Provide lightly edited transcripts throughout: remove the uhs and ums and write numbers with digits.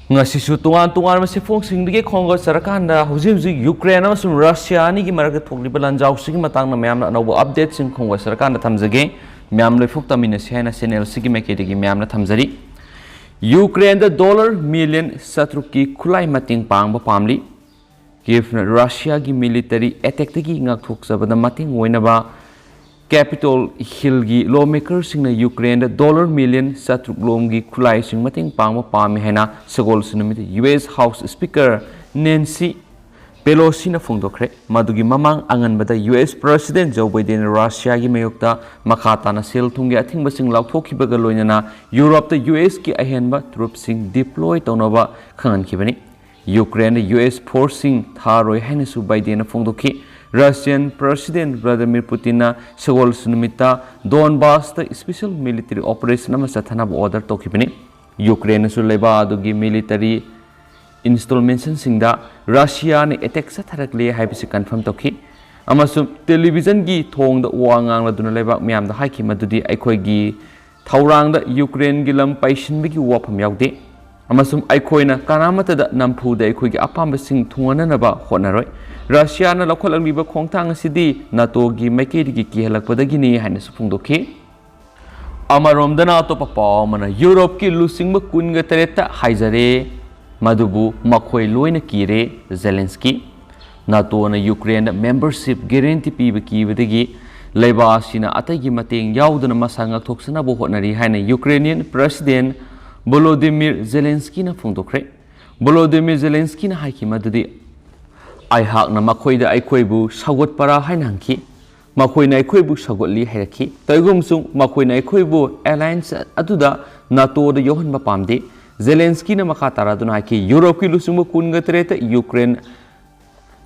ngasisu tungan masi fongsing dige khongo sarakanda huji Ukraine amasung Russia ni gi marga thokli balanjau sigi matang na myam na no update sing khongo sarakanda thamjage myam loi phuk tamina sena channel sigi meke digi myam na thamjari Ukraine da dollar million satruki khulai mating pangba pamli give Russia gi military attack tagi ngak thok sabada mating oinaba Capitol Hill gi lawmakers sing na Ukraine da dollar million satruk lom gi khulai sing mating pangma pami hena sagol sunamit US House Speaker Nancy Pelosi na phongdokre madugi mamang angan bada US President Joe Biden Russia gi mayokta makhata na sel thungi athingba sing lauthokhibaga loinana Europe da US ki ahenba troops sing deploy tonova khangan khibani Ukraine US forcing tharoi haina su Biden na phongdokhi Russian President Vladimir Putin na sagol sunumita Donbass ta special military operation ama sathana order tokibani Ukraine su leba adugi military installation singda Russia ne attack satharakle haibisi confirm tokhi amasum television gi thong da wangang la duna leba myam da haiki madudi aikoi gi thaurang da Ukraine gi lam paishin bi gi wapam yaude amasum aikoina kanamata da nampu da aikoi gi apamba sing thungana na ba honaroi Russia na lakhol liba khongthang asidi NATO gi maike gi kihalakpadagi ni haina sufungdokhi amarom da NATO papa mana Europe ki lusing ba kunga tereta haijare madubu makhoi loina kire Zelensky NATO na Ukraine membership guarantee piba kibadagi leiba sina atagi mateng yauduna masanga thoksana bo honari haina Ukrainian President Volodymyr Zelensky na phongdokre Volodymyr Zelensky na haiki madudi aihak na makhoi da aikoi bu sagot para hainangki makhoi na aikoi bu sagot li hairaki taigum sung makhoi na aikoi bu alliance aduda NATO da yohan ba pamde Zelensky na makatara duna ki Europe ki lusung kun ga treta Ukraine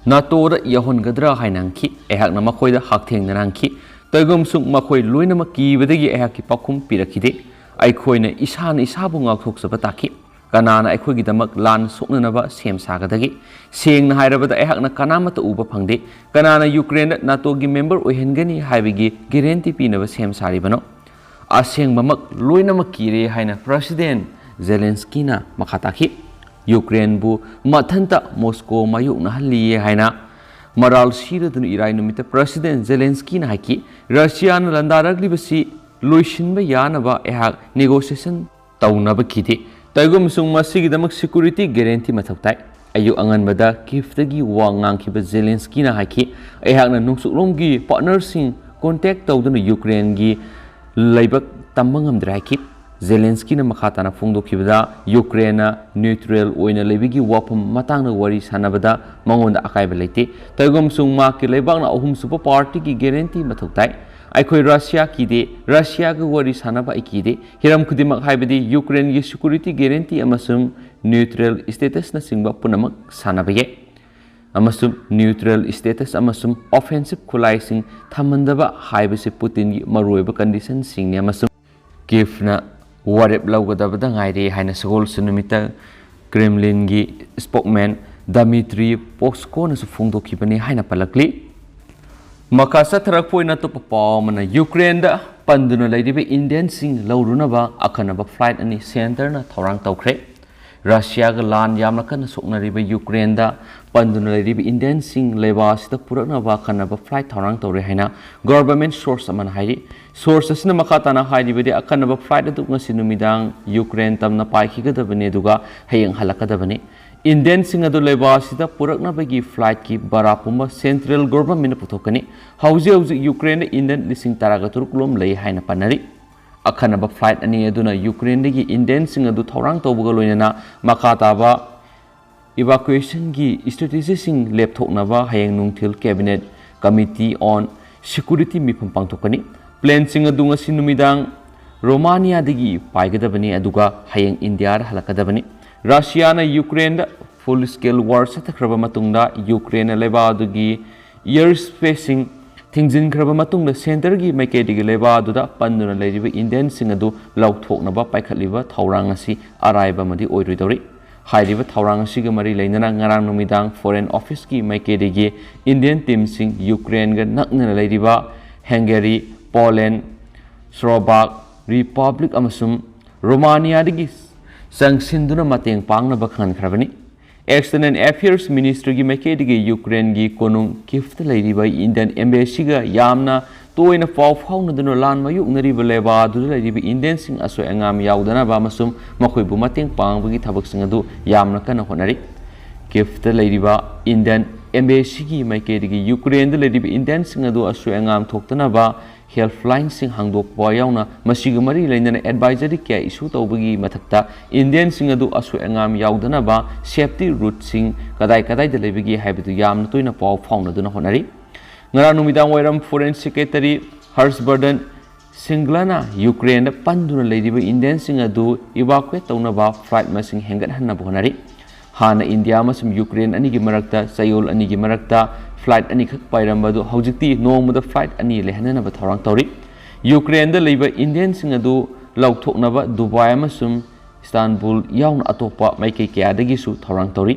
NATO da yohan gadra hainangki aihak na makhoi da haktheng narangki taigum sung makhoi loina maki bedagi aihak ki pakhum pirakide aikoi na isan isabu ngakthok sabataki kanana aikoi gi damak lan soknanaba sem sagadagi sengna hairabada aihakna kanamata uba phangde kanana Ukraine NATO gi member ohengani haibigi guarantee pinaba sem saribano aseng mamak loina makire haina President Zelensky na makhataki Ukraine bu mathanta Moscow mayuk na halli haina maral siradun irai numita President Zelensky na haki Russia na landaragli basi loishinba yanaba aihak negotiation taunaba khide taigum sung masigi damak security guarantee mathoktai ayu angan bada kiftagi wangang khiba Zelensky na haki aihakna nungsuklom gi partners sing contact tawduna Ukraine gi laibak tambangam draki Zelensky na makhata na phungdo khibada Ukraine neutral oina lebigi wapam matangna wari sanabada mangonda akaiba leite taigum sung ma ki laibak na ahum super party gi guarantee mathoktai aikoi Russia ki de Russia ga wari sanaba ikide hiram khudimak haibadi Ukraine gi security guarantee amasum neutral status na singba punamak sanabaye amasum neutral status amasum offensive khulai sing thamandaba haibase Putin gi maroiba condition sing ne amasum kifna warep lawgadabada ngaire haina sagol sunumita Kremlin gi spokesman Dmitry Peskov na su phongdokhibani haina palakli makasa tharakpoi na to papa mana Ukraine da panduna laidibe Indian sing laurunaba akhanaba flight ani center na thorang tawkhre Russia ga lan yamna kana soknaribe Ukraine da panduna laidibe Indian sing leba sida puraknaba akhanaba flight thorang tawre haina government source amana hairi source asina makhata na hairibe de akhanaba flight adu ngasi numidang Ukraine tamna paikhigadabane duga hayeng halakadabane Indian sing adu leba sida purakna bagi flight ki barapuma central government puthokani hauji Ukraine Indian lising taragaturuk lom lei haina panari akhanaba flight ani aduna Ukraine gi Indian sing adu thorang tobuga loinana makata ba evacuation gi strategy sing lepthokna ba hayeng nungthil cabinet committee on security mifam pangthokani plane sing adu ngasi numidang Romania digi paigadabani aduga hayeng India halakadabani Russia na Ukraine da full scale war sathakraba matungda Ukraine leba adugi air spacing thingjin khraba matungda center gi maikedi gi leba aduda panduna leiriba Indian sing adu lauthoknaba paikhatliba thaurang asi araiba madi oiruidori hairiba thaurang asi ga mari leinana ngarang numidang foreign office gi maikedi gi Indian team sing Ukraine ga nakna leiriba Hungary Poland Slovak Republic amasum Romania digi ꯆꯪꯁꯤꯟꯗꯨꯅ ꯃꯇꯦꯡ ꯄꯥꯡꯅꯕ ꯈꯟꯈ꯭ꯔꯕꯅꯤ External Affairs Ministry gi maikedi Ukraine gi konung Kyiv leiriba Indian embassy ga yamna toina pau faunaduna lan mayuknariba leba adu leiriba Indian sing aso engam yaudana ba masum makoi bu mateng pangbagi thabak sing adu yamna kana honari Kyiv leiriba Indian embassy gi maikedi gi Ukraine leiriba Indian sing adu aso engam thoktana ba helpline sing hangdok pa yauna masiga mari leinana advisory kya issue tawbagi mathakta Indian sing adu asu engam yaudana ba safety route sing kadai da lebigi haibatu yamna toina paw fauna duna honari ngara numidang wairam foreign secretary Harshvardhan Singlana Ukraine da panduna leidiba Indian sing adu evacuate tawna ba flight masing hengat hanna honari hana India masum Ukraine ani gi marakta sayol ani gi marakta flight ani khak pairambadu haujikti nongmuda flight ani lehanana ba thorang tori Ukraine da leiba Indian sing adu lauthokna ba Dubai masum Istanbul yauna atopa maikei kya dagi su thorang tori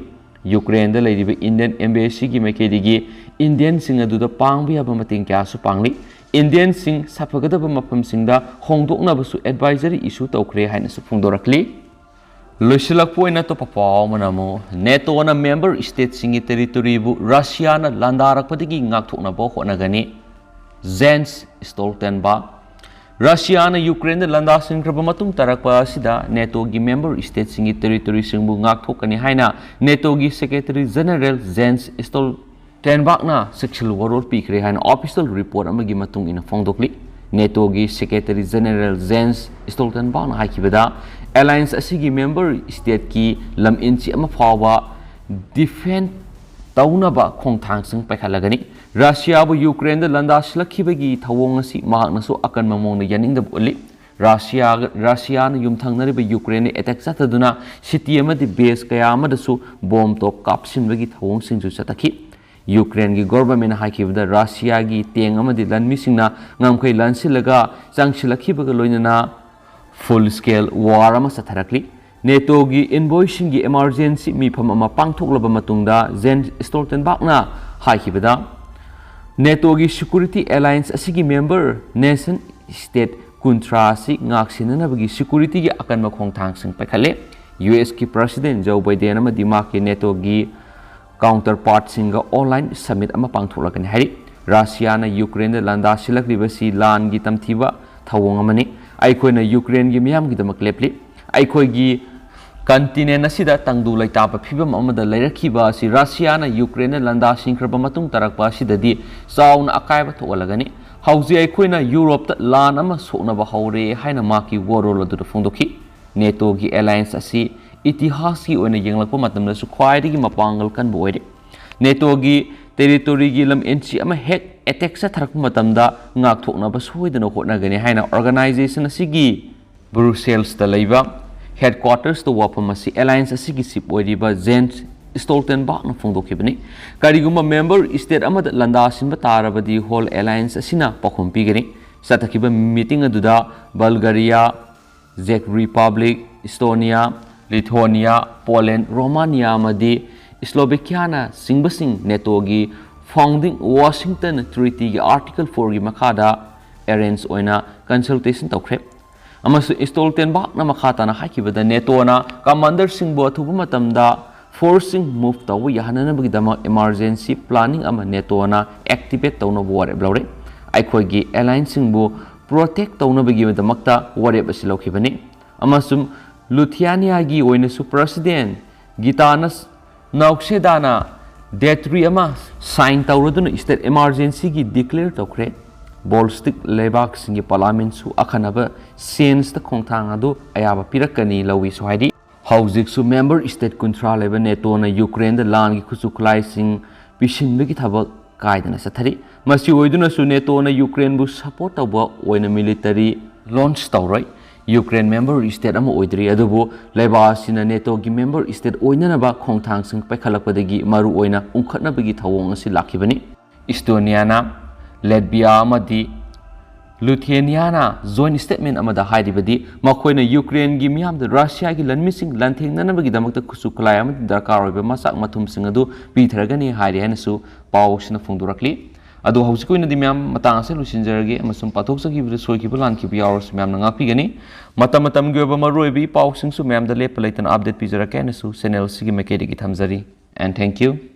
Ukraine da leiba Indian embassy gi maikei digi Indian sing adu da pangbi aba mating kya su pangli Indian sing sapagada ba mapam sing da hongdokna ba su advisory issue tawkre haina su phungdorakli Loisilak po na to papaw manamo NATO na member state singi territory bu Russia na landarak patigi ngakthok na bo na gani Jens Stoltenberg Russia na Ukraine na landa singkraba matung tarakpa sida NATO gi member state singi territory singbu ngakthok kani haina NATO gi secretary general Jens Stoltenberg na sexual warol pikre haina official report amagi matung ina phongdokli NATO gi secretary general Jens Stoltenberg na haikibada alliance asigi member state ki lam inchi ama fawa defend taunaba khongthang sing paikhalagani Russia bu Ukraine da landa slakibagi thawong asi mahakna so akan mamong na yaning da buli Russia na yumthangnari ba Ukraine attack sataduna city ama di base kaya ama da su bomb top kapsin bagi thawong sing ju sataki Ukraine gi government haikibada Russia gi teng ama di lanmi singna ngamkhai lansilaga changsilakibaga loinana full scale war ama satharakli NATO gi invoicing gi emergency mi pham ama pangthoklaba matungda Jens Stoltenberg na haikibada NATO gi security alliance asigi member nation state kuntra si ngaksinana bagi security gi akan makhongthang sing pakhale US ki president Joe Biden ama dima ki NATO gi counterpart singa online summit ama pangthoklakani hari Russia na Ukraine landa silakliba si lan gi tamthiba thawong amani aikoina Ukraine gi miyam gi damak lepli aikoi gi continent asida tangdu laitapa phibam amada lairakhiba si Russia na Ukraine landa singkraba matung tarakpa sidadi sauna akaiba thogalagani hauji aikoina Europe ta lan ama sokna ba haure haina maki warol adu phongdokhi NATO gi alliance asi itihas gi oina yenglakpa matamna su khwaidigi mapangal kan boide NATO gi territory gi lam enchi ama hek attack sa tharak matamda ngak thokna ba soidana hotna gani haina organization asigi Brussels ta leiba headquarters to wapam asi alliance asigi sip oidiba Jens Stoltenberg na phongdokhibani kariguma member state amada landa sinba tarabadi whole alliance asina pakhom pigani satakiba meeting aduda Bulgaria Czech Republic Estonia Lithuania Poland Romania amadi Slovakia na singbasing NATO gi founding Washington Treaty gi Article 4 gi makada arrange oina consultation tawkhre amasu Stoltenberg na makhata na hakibada NATO na commander sing bo thubu matamda forcing move tawu yahanana bagi dama emergency planning ama NATO na activate tawna ware blawre aikhoi gi alliance sing bo protect tawna bagi damakta ware basilaukhibani amasum Lithuania gi oina su president Gitanas Nausėda date 3 ama sign tawraduna state emergency gi declare tawkhre Baltic lebak singi parliament su akhanaba sense ta khongthang adu ayaba pirakani lawi sohaidi hauzik su member state kuntra leba NATO na Ukraine da lan gi Khutlai sing pisinbegi thabak kaidana sathari masi oiduna su NATO na Ukraine bu support tawba oina military launch tawrai Ukraine member state ama oidri adubu leba sina NATO gi member state oinana ba khongthang sing paikhalakpadagi maru oina ungkhatna bagi thawong asi lakhibani Estonia na Latvia amadi Lithuania na joint statement amada haidibadi makoina Ukraine gi miyam da Russia gi lanmising lanthengna bagi damakta Khutlai amadi darkar oiba masak mathum sing adu pithragani hairi hanasu pawsina phungdurakli ꯑꯗꯣ ꯍꯧꯖꯤꯛ ꯑꯣꯏꯅꯗꯤ ꯃꯌꯥꯝ ꯃꯇꯥꯡ ꯑꯁꯤ ꯂꯣꯏꯁꯤꯟꯖꯔꯒꯦ ꯑꯃꯁꯨꯡ ꯄꯥꯊꯣꯛꯆꯈꯤꯕꯗ ꯁꯣꯏꯈꯤꯕ ꯂꯥꯟꯈꯤꯕ ꯌꯥꯎꯔꯁꯨ ꯃꯌꯥꯝꯅ ꯉꯥꯛꯄꯤꯒꯅꯤ ꯃꯇꯝ ꯃꯇꯝꯒꯤ ꯑꯣꯏꯕ ꯃꯔꯨꯑꯣꯏꯕ ꯄꯥꯎꯁꯤꯡꯁꯨ ꯃꯌꯥꯝꯗ ꯂꯦꯞꯄ ꯂꯩꯇꯅ ꯑꯞꯗꯦꯠ ꯄꯤꯖꯔꯛꯀꯦ ꯍꯥꯏꯅꯁꯨ ꯆꯦꯅꯦꯜ ꯑꯁꯤꯒꯤ ꯃꯥꯏꯀꯩꯗꯒꯤ ꯊꯝꯖꯔꯤ and thank you